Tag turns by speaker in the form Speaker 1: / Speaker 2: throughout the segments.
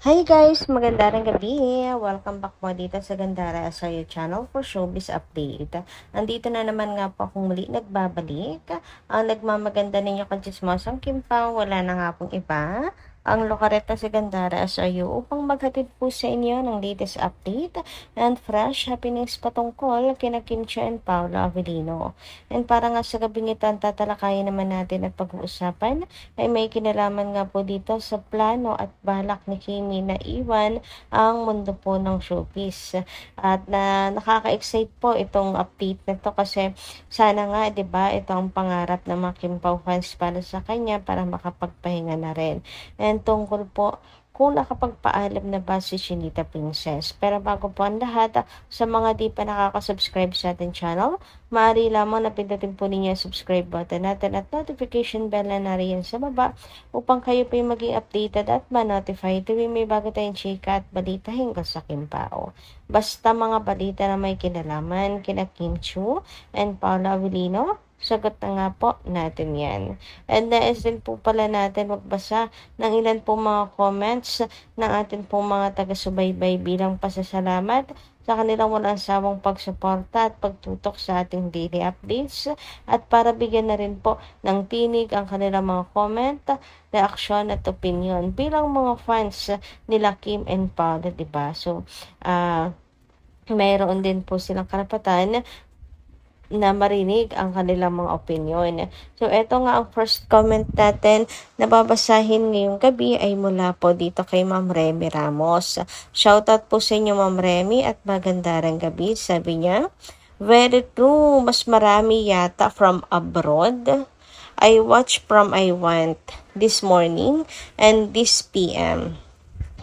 Speaker 1: Hi guys! Magandang gabi! Welcome back po dito sa Gandara sa your channel for showbiz update. Nandito na naman nga po akong muli nagbabalik. Ang nagmamaganda ninyo kanchismosang Kim Pao, wala na nga pong iba. Ang lokareta sa Gandara sa iyo upang maghatid po sa inyo ng latest update and fresh happenings patungkol kina Kim Chiu and Paolo Avellino. And para nga sa gabing ito ang tatalakayin naman natin at pag-uusapan ay may kinalaman nga po dito sa plano at balak ni Kimi na iwan ang mundo po ng showbiz. At nakaka-excite po itong update na to kasi sana nga 'di ba ito ang pangarap ng mga Kim Pao fans para sa kanya para makapagpahinga na rin. And tungkol po kung nakapagpaalam na ba si Chinita Princess. Pero bago po ang lahat, sa mga di pa nakaka-subscribe sa ating channel, maaari lamang na pindutin po ninyo ang subscribe button natin at notification bell na nariyan sa baba upang kayo po maging updated at ma-notify tuwing may bago tayong chika at balita hinggil sa Kim Pao. Basta mga balita na may kinalaman kina Kim Chiu and Paolo Avellino, sagot na nga po natin yan. And nais din po pala natin magbasa ng ilan po mga comments ng atin po mga taga-subaybay bilang pasasalamat sa kanilang walang sawang pagsuporta at pagtutok sa ating daily updates at para bigyan na rin po ng tinig ang kanilang mga comment, reaksyon at opinion bilang mga fans nila Kim and Paolo, diba? So, mayroon din po silang karapatan na marinig ang kanilang mga opinion. So, eto nga ang first comment natin na babasahin ngayong gabi ay mula po dito kay Ma'am Remy Ramos. Shoutout po sa inyo Ma'am Remy at magandang gabi. Sabi niya, very true, mas marami yata from abroad. I watch from I Want this morning and this PM.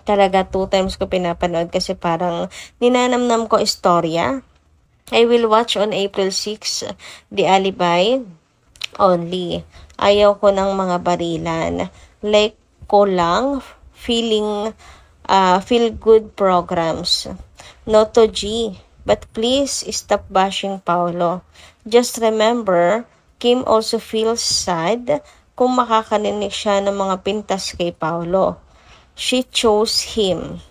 Speaker 1: Talaga 2 times ko pinapanood kasi parang ninanamnam ko istorya. I will watch on April 6, The Alibi only. Ayaw ko ng mga barilan. Like ko lang, feel good programs. Noto G, but please stop bashing Paolo. Just remember, Kim also feels sad kung makakarinig siya ng mga pintas kay Paolo. She chose him.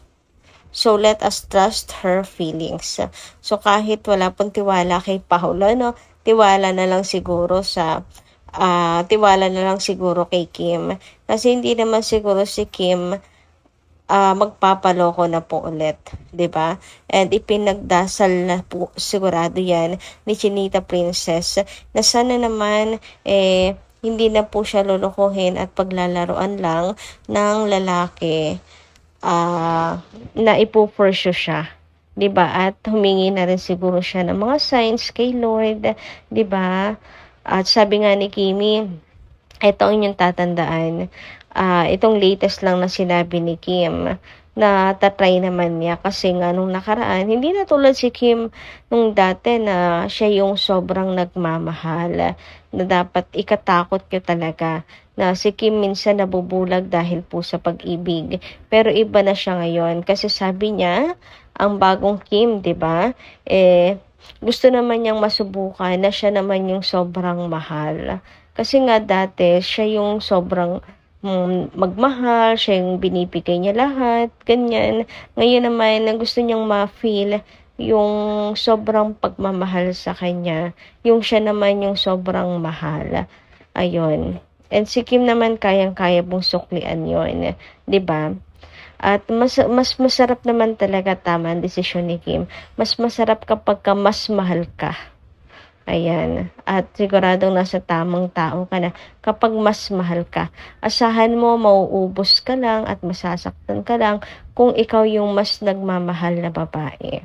Speaker 1: So, let us trust her feelings. So, kahit wala pong tiwala kay Paolo, no, tiwala na lang siguro kay Kim. Kasi hindi naman siguro si Kim magpapaloko na po ulit, 'di ba? And ipinagdasal na po sigurado 'yan ni Chinita Princess na sana naman hindi na po siya lolokohin at paglalaruan lang ng lalaki na ipo-pursue siya, 'di ba? At humingi na rin siguro siya ng mga signs kay Lord, 'di ba? At sabi nga ni Kimi, ito ang inyong tatandaan. Itong latest lang na sinabi ni Kim na tatry naman niya kasi nga nung nakaraan, hindi na tulad si Kim nung dati na siya yung sobrang nagmamahal na dapat ikatakot ka talaga na si Kim minsan nabubulag dahil po sa pag-ibig. Pero iba na siya ngayon kasi sabi niya, ang bagong Kim, 'di ba? Gusto naman niyang masubukan na siya naman yung sobrang mahal. Kasi nga dati siya yung sobrang magmahal, siya yung binibigay niya lahat, ganyan. Ngayon naman, gusto niyang ma-feel yung sobrang pagmamahal sa kanya, yung siya naman yung sobrang mahal. Ayun. And si Kim naman kayang-kaya mong suklian yon, 'di ba? At mas masarap naman talaga, tama ang desisyon ni Kim. Mas masarap kapag mas mahal ka. Ayan. At siguradong nasa tamang tao ka na kapag mas mahal ka. Asahan mo, mauubos ka lang at masasaktan ka lang kung ikaw yung mas nagmamahal na babae.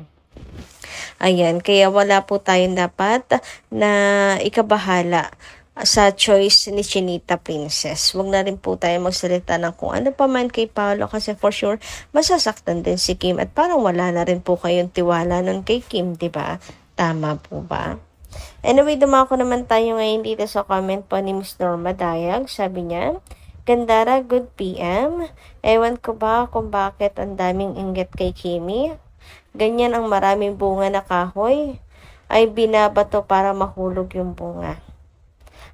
Speaker 1: Ayan, kaya wala po tayong dapat na ikabahala sa choice ni Chinita Princess. Huwag na rin po tayo magsalita ng kung ano pa man kay Paolo kasi for sure masasaktan din si Kim at parang wala na rin po kayong tiwala nun kay Kim, 'di ba? Tama po ba? Anyway, dumako naman tayo ngayon dito sa comment po ni Miss Norma Dayag. Sabi niya, Gandara, good PM. Ewan ko ba kung bakit ang daming inggit kay Kimi? Ganyan ang maraming bunga na kahoy ay binabato para mahulog yung bunga.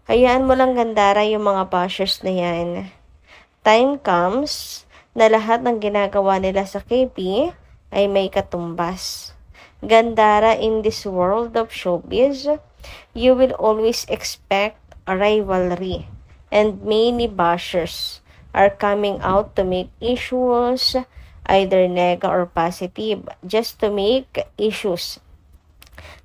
Speaker 1: Hayaan mo lang Gandara yung mga bashers na yan. Time comes na lahat ng ginagawa nila sa KP ay may katumbas. Gandara, in this world of showbiz, you will always expect a rivalry, and many bashers are coming out to make issues either negative or positive, just to make issues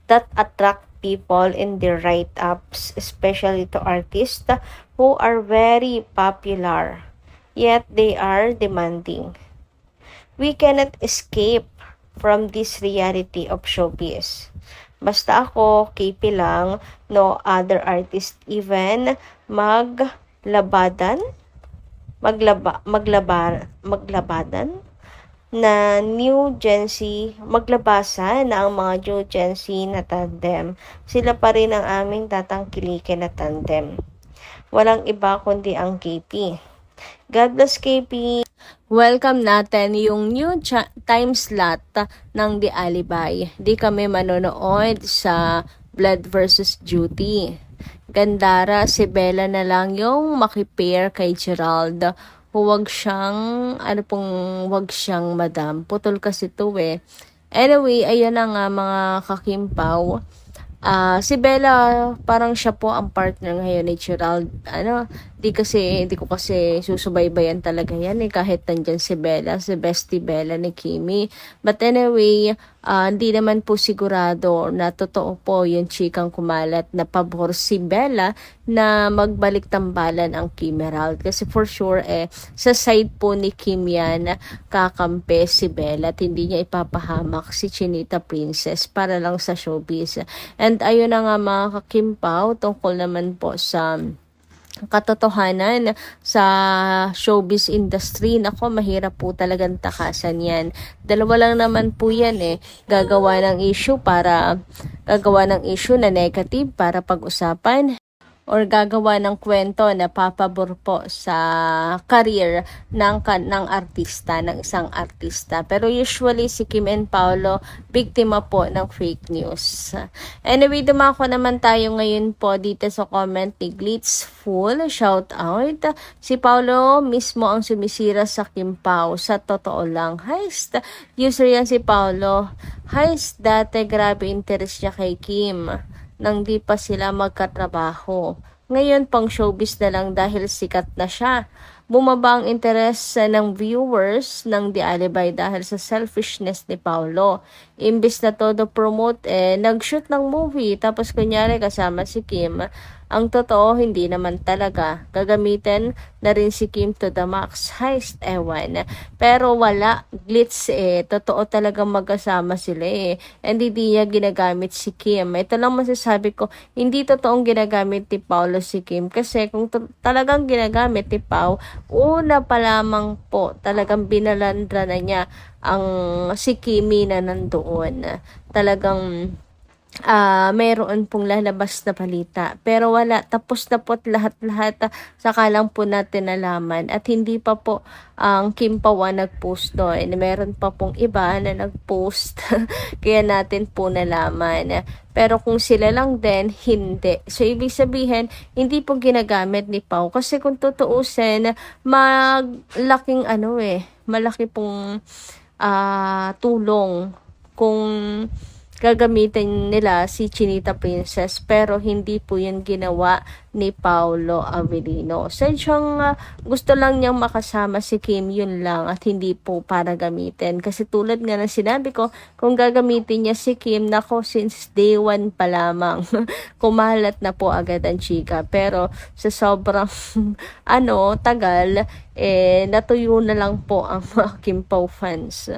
Speaker 1: that attract people in their write-ups, especially to artists who are very popular, yet they are demanding. We cannot escape from this reality of showbiz. Basta ako, KP lang, no other artist even maglabadan na New Gen Z, maglabasan na ang mga New Gen Z na tandem. Sila pa rin ang aming tatangkilikin na tandem. Walang iba kundi ang KP. God bless KP! Welcome natin yung new time slot ng The Alibay. Di kami manonood sa Blood versus Duty. Gandara, si Bella na lang yung makipair kay Gerald. Huwag siyang, huwag siyang madam. Putol kasi to eh. Anyway, ayan na nga mga kakimpaw. Si Bella, parang siya po ang partner ngayon ni Gerald. Di ko kasi susubaybayan talaga yan kahit nandyan si Bella, si bestie Bella ni Kimi. But anyway, hindi naman po sigurado na totoo po yung chikang kumalat na pabor si Bella na magbalik tambalan ang Kimerald. Kasi for sure, sa side po ni Kim yan, kakampi si Bella at hindi niya ipapahamak si Chinita Princess para lang sa showbiz. And ayun na nga mga kakimpaw, tungkol naman po sa katotohanan sa showbiz industry. Nako, mahirap po talagang takasan yan. Dalawa lang naman po yan gagawa ng issue na negative para pag-usapan, or gagawa ng kwento na papabor po sa career ng artista, ng isang artista. Pero usually si Kim and Paolo, biktima po ng fake news. Anyway, dumako naman tayo ngayon po dito sa comment ni Glitzful. Shout out. Si Paolo mismo ang sumisira sa Kim Pao. Sa totoo lang. Heist. User yan si Paolo. Heist, dati grabe interest niya kay Kim nang di pa sila magkatrabaho. Ngayon pang showbiz na lang dahil sikat na siya. Bumaba ang interes ng viewers ng The Alibay dahil sa selfishness ni Paolo. Imbis na todo promote, nag-shoot ng movie tapos kunyari kasama si Kim. Ang totoo, hindi naman talaga. Gagamitin na rin si Kim to the max. Heist, ewan. Pero wala. Glitz Totoo talagang magkasama sila And hindi niya ginagamit si Kim. Ito lang masasabi ko, hindi totoong ginagamit ni Paolo si Kim. Kasi kung talagang ginagamit ni Pao, una pa lamang po, talagang binalandra na niya ang si Kimi na nandoon. Talagang mayroon pong lalabas na balita. Pero wala, tapos na po lahat-lahat. Saka lang po natin nalaman. At hindi pa po ang Kim Pawa nag-post doon. Meron pa pong iba na nag-post. Kaya natin po nalaman. Pero kung sila lang din, hindi. So, ibig sabihin, hindi po ginagamit ni Pao. Kasi kung tutuusin, malaki pong tulong kung gagamitin nila si Chinita Princess, pero hindi po yun ginawa ni Paolo Avellino. Sadyang gusto lang niyang makasama si Kim, yun lang, at hindi po para gamitin. Kasi tulad nga ng sinabi ko, kung gagamitin niya si Kim, nako, since day one pa lamang, kumalat na po agad ang chika. Pero sa sobrang tagal, natuyo na lang po ang mga Kim Pao fans.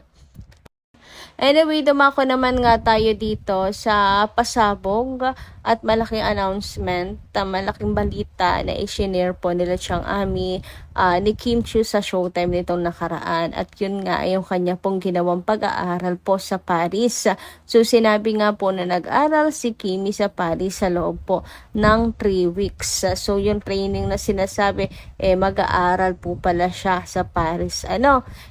Speaker 1: Anyway, dumako naman nga tayo dito sa pasabog at malaking announcement, malaking balita na i-share po nila Chang Ami ni Kim Chiu sa Showtime nitong nakaraan. At yun nga, yung kanya pong ginawang pag-aaral po sa Paris. So, sinabi nga po na nag-aral si Kimi sa Paris sa loob po ng 3 weeks. So, yung training na sinasabi, mag-aaral po pala siya sa Paris. And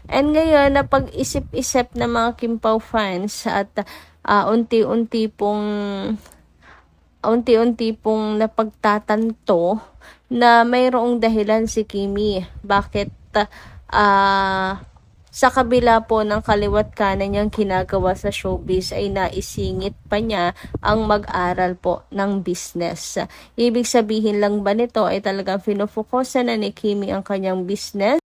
Speaker 1: ngayon, napag-isip-isip na mga Kim Pao fans at unti-unti pong napagtatanto na mayroong dahilan si Kimi bakit sa kabila po ng kaliwat kanan niyang ginagawa sa showbiz ay naisingit pa niya ang mag-aral po ng business. Ibig sabihin lang ba nito ay talagang finofokusan na ni Kimi ang kanyang business?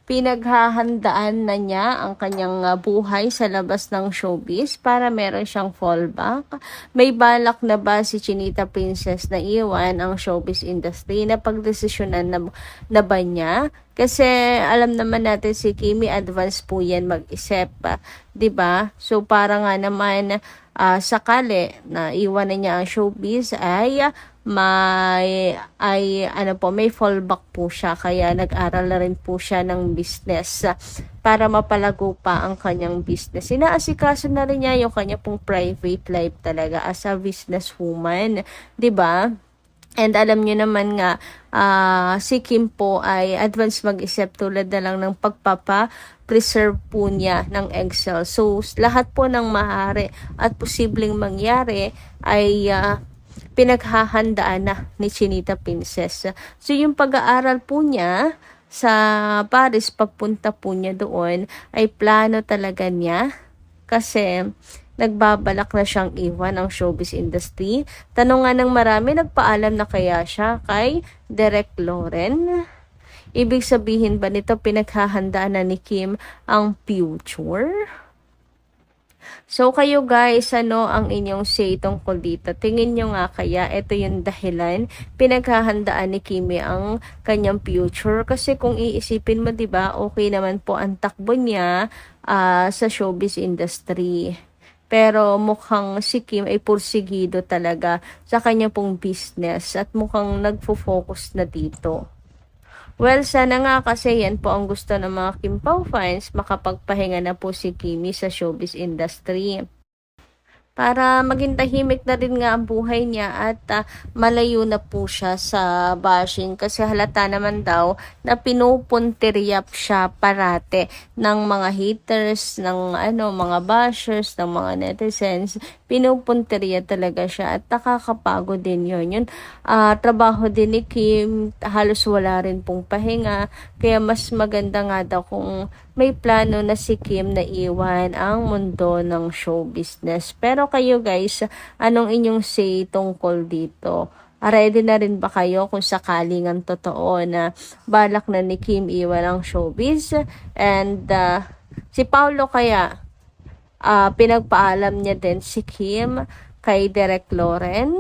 Speaker 1: Pinaghahandaan na niya ang kanyang buhay sa labas ng showbiz para meron siyang fallback? May balak na ba si Chinita Princess na iwan ang showbiz industry? Na pagdesisyonan na ba niya? Kasi alam naman natin si Kimi advance po yan mag-isip, 'di ba? So para nga naman sakali na iwanan niya ang showbiz ay may fallback po siya, kaya nag-aral na rin po siya ng business para mapalago pa ang kanyang business. Inaasikaso na rin niya yung kanya pong private life talaga as a businesswoman, 'di ba? And alam niyo naman nga, si Kim po ay advance mag-isip tulad na lang ng pagpapa-preserve po niya ng eggcell. So, lahat po ng maaari at posibleng mangyari ay pinaghahandaan na ni Chinita Princess. So, yung pag-aaral po niya sa Paris, pagpunta po niya doon, ay plano talaga niya kasi nagbabalak na siyang iwan ang showbiz industry. Tanong nga ng marami, nagpaalam na kaya siya kay Derek Loren? Ibig sabihin ba nito pinaghahandaan na ni Kim ang future? So kayo guys, ano ang inyong say tungkol dito? Tingin nyo nga kaya ito yung dahilan pinaghahandaan ni Kimi ang kanyang future? Kasi kung iisipin mo, 'di ba, okay naman po ang takbo niya sa showbiz industry. Pero mukhang si Kim ay pursigido talaga sa kanya pong business at mukhang nagfo-focus na dito. Well, sana nga kasi yan po ang gusto ng mga Kim Pao fans, makapagpahinga na po si Kimi sa showbiz industry. Para maging tahimik na rin nga ang buhay niya at malayo na po siya sa bashing kasi halata naman daw na pinupuntiryap siya parate ng mga haters, ng mga bashers, ng mga netizens. Pinupuntirya talaga siya at nakakapagod din yun. Trabaho din ni Kim, halos wala rin pong pahinga, kaya mas maganda nga daw kung may plano na si Kim na iwan ang mundo ng show business. Pero kayo guys, anong inyong say tungkol dito? Ready na rin ba kayo kung sakaling ang totoo na balak na ni Kim iwan ang showbiz? And si Paulo kaya pinagpaalam niya din si Kim kay Derek Loren?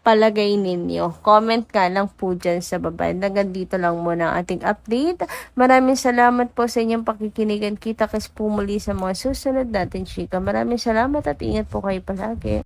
Speaker 1: Palagay ninyo. Comment ka lang po dyan sa baba. Hanggang dito lang muna ang ating update. Maraming salamat po sa inyong pakikinigan. Kita kasi po muli sa mga susunod natin, chika. Maraming salamat at ingat po kayo palagi.